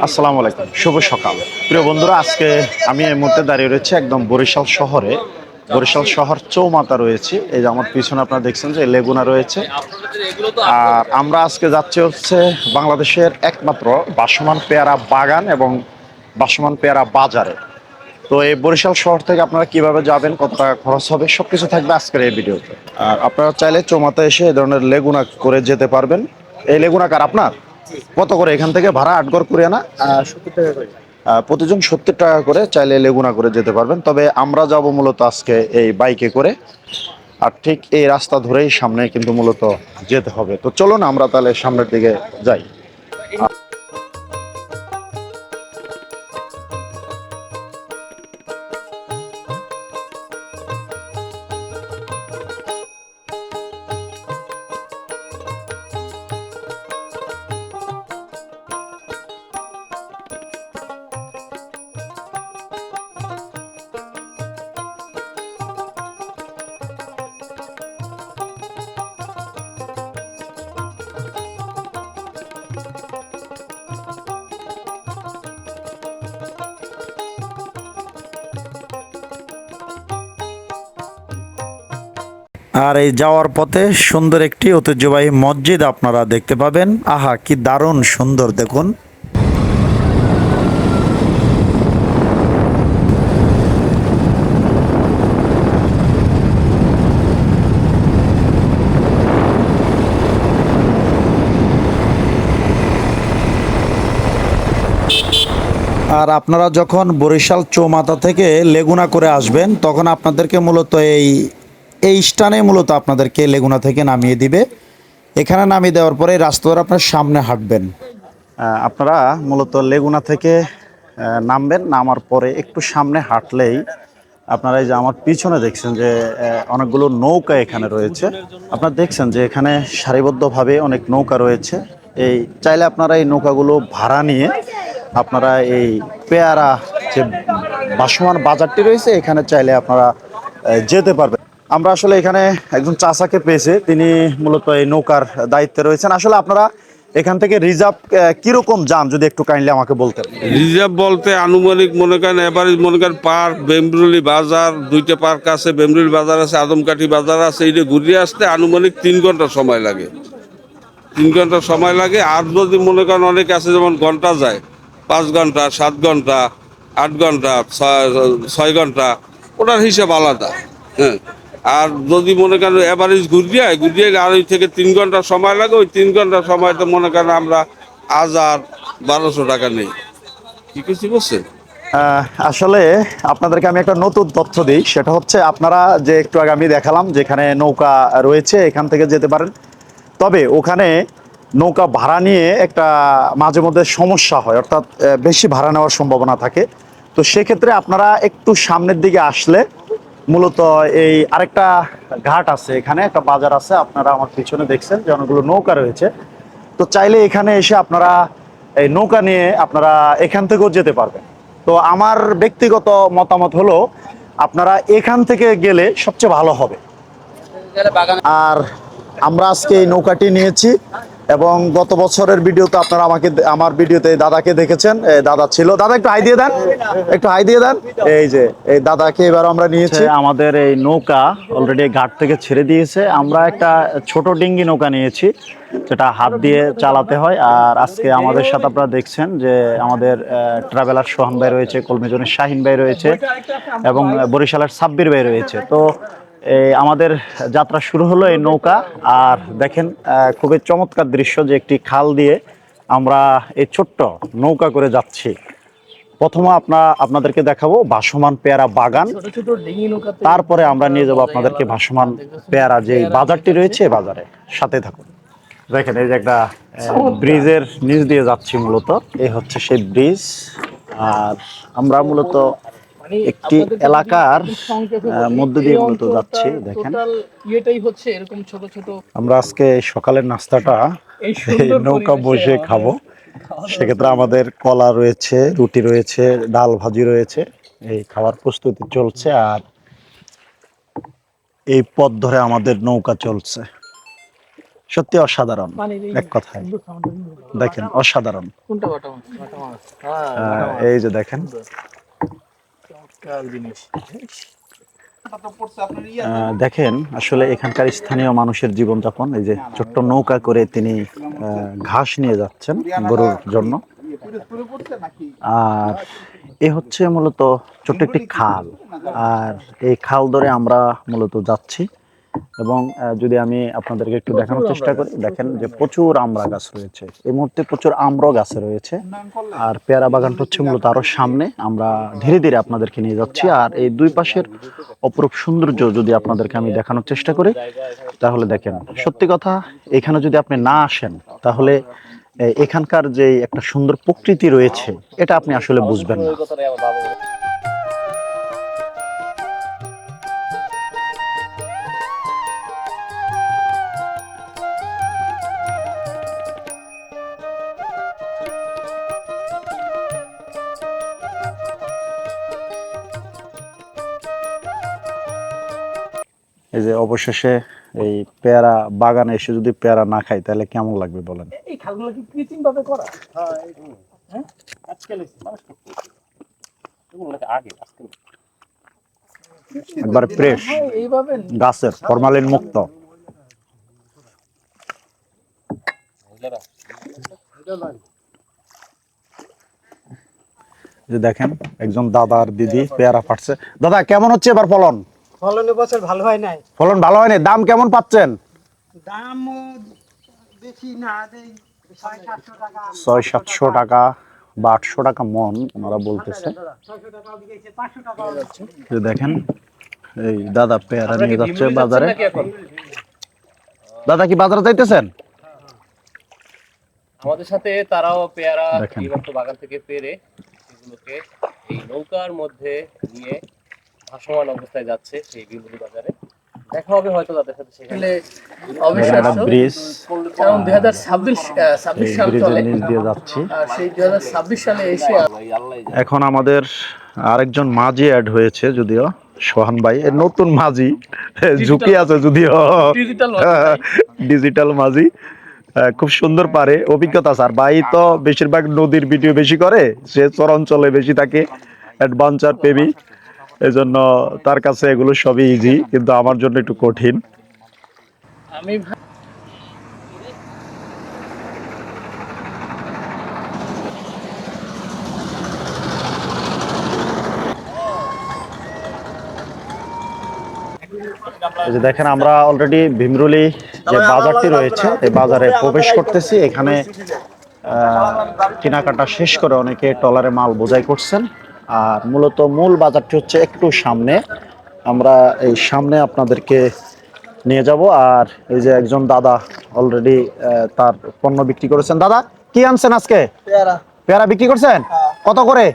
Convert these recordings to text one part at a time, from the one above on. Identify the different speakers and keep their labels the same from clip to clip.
Speaker 1: আসসালামু আলাইকুম, শুভ সকাল প্রিয় বন্ধুরা। আজকে আমি এই মুহূর্তে দাঁড়িয়ে রয়েছে একদম বরিশাল শহরে। বরিশাল শহর চৌমাথা রয়েছে। এই যে আমার পিছনে আপনারা দেখছেন যে লেগুনা রয়েছে। আর আমরা আজকে যাচ্ছি হচ্ছে বাংলাদেশের একমাত্র ভাসমান পেয়ারা বাগান এবং ভাসমান পেয়ারা বাজারে। তো এই বরিশাল শহর থেকে আপনারা কিভাবে যাবেন, কত টাকা খরচ হবে, সবকিছু থাকবে আজকের এই ভিডিওতে। আর আপনারা চাইলে চৌমাথা এসে এই ধরনের লেগুনা করে যেতে পারবেন। এই লেগুনা কার আপনার? কত করে এখান থেকে ভাড়া? আটগড় করে না
Speaker 2: 70 টাকা করে।
Speaker 1: প্রতিজন 70 টাকা করে, চাইলে লেগুনা করে যেতে পারবেন। তবে আমরা যাব মূলত আজকে এই বাইকে করে। আর ঠিক এই রাস্তা ধরেই সামনে কিন্তু মূলত যেতে হবে। তো চলুন আমরা তাহলে সামনের দিকে যাই। আর এই যাওয়ার পথে সুন্দর একটি ঐতিহ্যবাহী মসজিদ আপনারা দেখতে পাবেন। আহা, কি দারুণ সুন্দর দেখুন। আর আপনারা যখন বরিশাল চৌমাথা থেকে লেগুনা করে আসবেন, তখন আপনাদেরকে মূলত এই স্থানে মূলত আপনাদেরকে লেগুনা থেকে নামিয়ে দিবে। এখানে নামিয়ে দেওয়ার পরে রাস্তা ধরে আপনার সামনে হাঁটবেন। আপনারা মূলত লেগুনা থেকে নামবেন। নামার পরে একটু সামনে হাঁটলেই আপনারা এই যে আমার পিছনে দেখছেন যে অনেকগুলো নৌকা এখানে রয়েছে। আপনারা দেখছেন যে এখানে সারিবদ্ধভাবে অনেক নৌকা রয়েছে। এই চাইলে আপনারা এই নৌকাগুলো ভাড়া নিয়ে আপনারা এই পেয়ারা যে ভাসমান বাজারটি রয়েছে এখানে চাইলে আপনারা যেতে পারবেন। আমরা আসলে এখানে একজন চাচাকে পেয়েছে, তিনি মূলত এই নৌকার দায়িত্বে রয়েছেন। আসলে আপনারা এখান থেকে রিজার্ভ কিরকম যান যদি একটু কাইন্ডলি আমাকে বলতেন।
Speaker 3: রিজার্ভ বলতে আনুমানিক মনে করেন এভারেজ মনে করেন পার্ক বেম্বরুলি বাজার, দুইটা পার্ক আছে, বেম্বরুলি বাজার আছে, আদমকাঠি বাজার আছে, এইটা ঘুরিয়ে আসতে আনুমানিক 3 ঘন্টা সময় লাগে। 3 ঘন্টা সময় লাগে। আর যদি মনে করেন অনেকে আছে যেমন ঘন্টা যায়, 5 ঘন্টা, 7 ঘন্টা, 8 ঘন্টা, 6 ঘন্টা, ওটার হিসাব আলাদা। হ্যাঁ, আর যদি মনে করেন এভারেজ ঘুরিয়ে আর ওই থেকে 3 ঘন্টা সময় লাগে, ওই 3 ঘন্টা সময়তে মনে করেন আমরা 1000-1200 টাকা নেই। কি কিছু বলছেন?
Speaker 1: আসলে আপনাদেরকে আমি একটা নতুন তথ্য দিই, সেটা হচ্ছে আপনারা যে একটু আগে আমি দেখালাম যেখানে নৌকা রয়েছে এখান থেকে যেতে পারেন। তবে ওখানে নৌকা ভাড়া নিয়ে একটা মাঝে মধ্যে সমস্যা হয়, অর্থাৎ বেশি ভাড়া নেওয়ার সম্ভাবনা থাকে। তো সেক্ষেত্রে আপনারা একটু সামনের দিকে আসলে মূলত এই আরেকটা ঘাট আছে, এখানে একটা বাজার আছে। আপনারা আমার পিছনে দেখছেন যে অনেকগুলো নৌকা রয়েছে। তো চাইলে এখানে এসে আপনারা এই নৌকা নিয়ে আপনারা এখান থেকেও যেতে পারবেন। তো আমার ব্যক্তিগত মতামত হলো আপনারা এখান থেকে গেলে সবচেয়ে ভালো হবে। আর আমরা আজকে এই নৌকাটি নিয়েছি এবং গত বছরের ভিডিওতে আপনারা আমার ভিডিওতে দাদাকে দেখেছেন। দাদা ছিল, দাদা একটু হাই দিয়ে দেন, একটু হাই দিয়ে দেন। এই যে এই দাদাকে এবার আমরা নিয়েছি। আমাদের এই নৌকা অলরেডি ঘাট থেকে ছেড়ে দিয়েছে। আমরা একটা ছোট ডিঙ্গি নৌকা নিয়েছি যেটা হাত দিয়ে চালাতে হয়। আর আজকে আমাদের সাথে আপনারা দেখছেন যে আমাদের ট্রাভেলার সোহান ভাই রয়েছে, কলমিজনের শাহিন ভাই রয়েছে এবং বরিশালের সাব্বির ভাই রয়েছে। তো এই আমাদের যাত্রা শুরু হলো এই নৌকা। আর দেখেন খুবই চমৎকার দৃশ্য যে একটি খাল দিয়ে আমরা এই ছোট্ট নৌকা করে যাচ্ছি। প্রথমে আপনাদেরকে দেখাবো ভাসমান পেয়ারা বাগান, তারপরে আমরা নিয়ে যাবো আপনাদেরকে ভাসমান পেয়ারা যে বাজারটি রয়েছে বাজারে। সাথে থাকুন। দেখেন এই যে একটা ব্রিজের নিচ দিয়ে যাচ্ছি, মূলত এই হচ্ছে সেই ব্রিজ। আর আমরা মূলত একটি এলাকার মধ্য দিয়ে মূলত যাচ্ছি। দেখেন আমরা আজকে সকালের নাস্তাটা এই নৌকা বসে খাবো। সেক্ষেত্রে আমাদের কলা রয়েছে, রুটি রয়েছে, ডাল ভাজি রয়েছে, এই খাওয়ার প্রস্তুতি চলছে। আর এই পথ ধরে আমাদের নৌকা চলছে। সত্যি অসাধারণ, এক কথায় দেখেন অসাধারণ। এই যে দেখেন দেখেন আসলে এখানকার স্থানীয় মানুষের জীবনযাপন, এই যে ছোট্ট নৌকা করে তিনি ঘাস নিয়ে যাচ্ছেন গরুর জন্য। আর এ হচ্ছে মূলত ছোট্ট একটি খাল, আর এই খাল ধরে আমরা মূলত যাচ্ছি। এবং যদি আমি আপনাদেরকে একটু দেখানোর চেষ্টা করি, দেখেন যে প্রচুর আমড়া গাছ রয়েছে, এই মুহূর্তে প্রচুর আমড়া গাছে রয়েছে। আর পেয়ারা বাগানটা হচ্ছে মূলত আরো সামনে, আমরা ধীরে ধীরে আপনাদেরকে নিয়ে যাচ্ছি। আর এই দুই পাশের অপরূপ সৌন্দর্য যদি আপনাদেরকে আমি দেখানোর চেষ্টা করি, তাহলে দেখেন সত্যি কথা, এখানে যদি আপনি না আসেন তাহলে এখানকার যে একটা সুন্দর প্রকৃতি রয়েছে এটা আপনি আসলে বুঝবেন না। এই যে অবশেষে এই পেয়ারা বাগানে এসে যদি পেয়ারা না খাই তাহলে কেমন লাগবে বলেন।
Speaker 2: এই খালগুলো কি কৃত্রিম ভাবে করা? হ্যাঁ, আজকাল
Speaker 1: একবার ফ্রেশ
Speaker 2: এইভাবে
Speaker 1: গাছের ফরমালিন মুক্ত। যে দেখেন একজন দাদা আর দিদি পেয়ারা পাচ্ছে। দাদা কেমন হচ্ছে এবার ফলন?
Speaker 4: ফলন বছর ভালো হয় নাই,
Speaker 1: ফলন ভালো হয়নি, দাম কেমন পাচ্ছেন?
Speaker 4: দাম বেশি না, 600-700 টাকা।
Speaker 1: 600-700 টাকা বা 800 টাকা মন ওনারা বলতেছে।
Speaker 4: 600 টাকা দিয়েছে, 500 টাকাও যাচ্ছে।
Speaker 1: যে দেখেন এই দাদা পেয়ারা নিয়ে যাচ্ছে বাজারে। দাদা কি বাজারে যাইতেছেন?
Speaker 5: আমাদের সাথে তারাও পেয়ারা
Speaker 1: দেখেন।
Speaker 5: বিভক্ত বাগান থেকে পেরে এগুলোকে এই নৌকার মধ্যে নিয়ে ভাসমান অবস্থায় যাচ্ছে সেই বিমুলি বাজারে। দেখা হবে হয়তো তাদের সাথে সেখানে।
Speaker 1: একটা ব্রিজ,
Speaker 5: কারণ 2026
Speaker 1: এই
Speaker 5: সাল
Speaker 1: ব্রিজের
Speaker 5: চলে,
Speaker 1: নিচ দিয়ে যাচ্ছি।
Speaker 5: আর সেই 2026 সালে এসে
Speaker 1: এখন আমাদের আরেকজন মাঝি অ্যাড হয়েছে, যদিও সোহান ভাই এর নতুন মাঝি, ঝুঁকি আছে যদিও, ডিজিটাল মাঝি। খুব সুন্দর পারে, অভিজ্ঞতা আছে। আর ভাই তো বেশিরভাগ নদীর ভিডিও বেশি করে, সে চরাঞ্চলে বেশি থাকে, অ্যাডভেঞ্চার প্রেমী, এজন্য তার কাছে এগুলো সবই ইজি, কিন্তু আমার জন্য একটু কঠিন।
Speaker 5: আমি
Speaker 1: এই যে দেখেন আমরা অলরেডি ভীমরুলি যে বাজারটি রয়েছে এই বাজারে প্রবেশ করতেছি। এখানে কেনাকাটা শেষ করে অনেকে ট্রলারে মাল বোঝাই করছেন। আর মূলত মূল বাজারটি হচ্ছে একটু সামনে, আমরা এই সামনে আপনাদেরকে নিয়ে যাব। আর এই যে একজন দাদা অলরেডি তার পণ্য বিক্রি করেছেন। দাদা কি আনছেন আজকে?
Speaker 4: পেয়ারা
Speaker 1: পেয়ারা বিক্রি করছেন কত করে?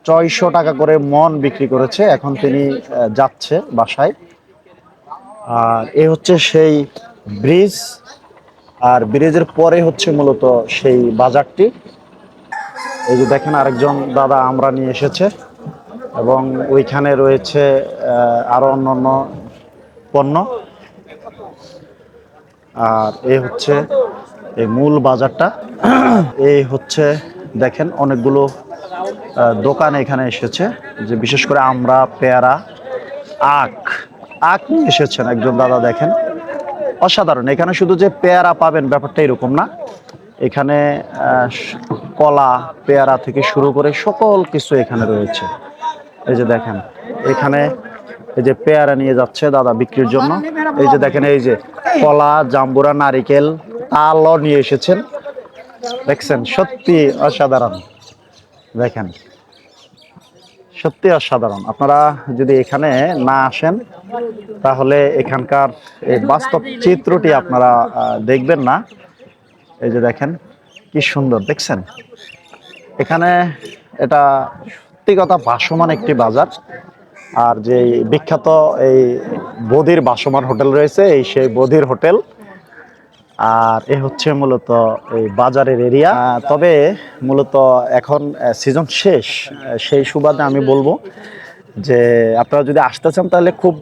Speaker 1: 600 টাকা করে মন বিক্রি করেছে। এখন তিনি যাচ্ছে বাসায়। আর এ হচ্ছে সেই ব্রিজ, আর ব্রিজের পরে হচ্ছে মূলত সেই বাজারটি। এই যে দেখেন আরেকজন দাদা আমরা নিয়ে এসেছে, এবং ওইখানে রয়েছে আরো অন্যান্য পণ্য। আর এই হচ্ছে এই মূল বাজারটা। এই হচ্ছে দেখেন অনেকগুলো দোকান এখানে এসেছে, যে বিশেষ করে আমরা পেয়ারা, আখ নিয়ে এসেছেন একজন দাদা। দেখেন অসাধারণ। এখানে শুধু যে পেয়ারা পাবেন ব্যাপারটা এরকম না, এখানে কলা, পেয়ারা থেকে শুরু করে সকল কিছু এখানে রয়েছে। এই যে দেখেন এখানে এই যে পেয়ারা নিয়ে যাচ্ছে দাদা বিক্রির জন্য। এই যে দেখেন এই যে কলা, জাম্বুরা, নারিকেল, তালও নিয়ে এসেছেন। দেখছেন সত্যি অসাধারণ। দেখেন সত্যি অসাধারণ। আপনারা যদি এখানে না আসেন তাহলে এখানকার এই বাস্তব চিত্রটি আপনারা দেখবেন না। এই যে দেখেন কি সুন্দর, দেখছেন এখানে এটা সত্যি কথা ভাসমান একটি বাজার। আর যে বিখ্যাত এই বদির ভাসমান হোটেল রয়েছে, এই সেই বদির হোটেল। আর এ হচ্ছে মূলত এই বাজারের এরিয়া। তবে মূলত এখন সিজন শেষ, সেই সুবাদে আমি বলবো যে আপনারা যদি আসতে চান তাহলে খুব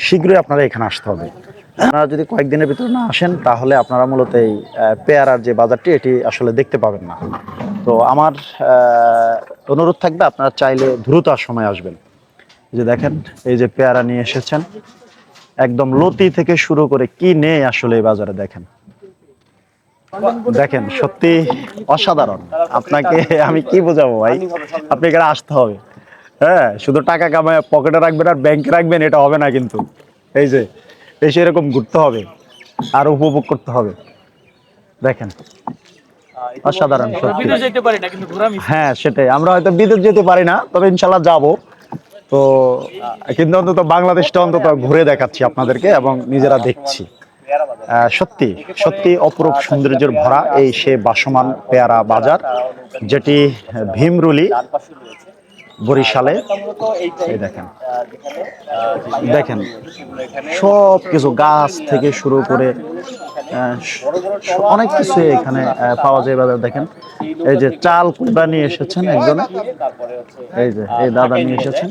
Speaker 1: শীঘ্রই আপনারা এখানে আসতে হবে। আপনারা যদি কয়েকদিনের ভিতরে না আসেন তাহলে আপনারা মূলত এই পেয়ারার যে বাজারটি এটি আসলে দেখতে পাবেন না। তো আমার অনুরোধ থাকবে আপনারা চাইলে দ্রুত সময় আসবেন। এই যে দেখেন, এই যে পেয়ারা নিয়ে এসেছেন, একদম লতি থেকে শুরু করে কি নেই আসলে এই বাজারে দেখেন। দেখেন সত্যি অসাধারণ। আপনাকে আমি কি বোঝাবো ভাই, আপনি এখানে আসতে হবে। হ্যাঁ, শুধু টাকা কামায় পকেটে রাখবেন আর ব্যাংকে রাখবেন এটা হবে না কিন্তু। এই যে এসে এরকম ঘুরতে হবে আর উপভোগ করতে হবে। দেখেন অসাধারণ সত্যি।
Speaker 2: বিদেশ যেতে পারি না কিন্তু ঘোরা মিস।
Speaker 1: হ্যাঁ সেটাই, আমরা হয়তো বিদেশ যেতে পারি না, তবে ইনশাল্লাহ যাব। তো কিন্তু অন্তত বাংলাদেশটা অন্তত ঘুরে দেখাচ্ছি আপনাদেরকে এবং নিজেরা দেখছি। সত্যি সত্যি অপরূপ সৌন্দর্যের ভরা এই সে ভাসমান পেয়ারা বাজার, যেটি ভীমরুলি বরিশালে। এই দেখেন, দেখেন সব কিছু গাছ থেকে শুরু করে অনেক কিছু এখানে পাওয়া যায় বাজার। দেখেন এই যে চাল কুমড়া নিয়ে এসেছেন একজনে, এই যে এই দাদা নিয়ে এসেছেন।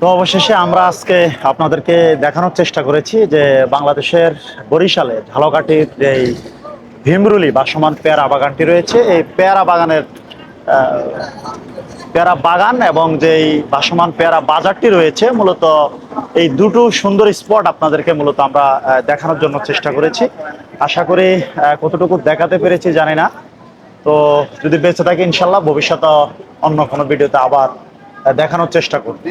Speaker 1: তো অবশেষে আমরা আজকে আপনাদেরকে দেখানোর চেষ্টা করেছি যে বাংলাদেশের বরিশালে ঝালকাঠির যে ভীমরুলি ভাসমান পেয়ারা বাগানটি রয়েছে, এই পেয়ারা বাগানের পেয়ারা বাগান এবং যেই ভাসমান পেয়ারা বাজারটি রয়েছে, মূলত এই দুটো সুন্দর স্পট আপনাদেরকে মূলত আমরা দেখানোর জন্য চেষ্টা করেছি। আশা করি কতটুকু দেখাতে পেরেছি জানি না। তো যদি বেঁচে থাকে ইনশাল্লাহ ভবিষ্যতে অন্য কোনো ভিডিওতে আবার দেখানোর চেষ্টা করব।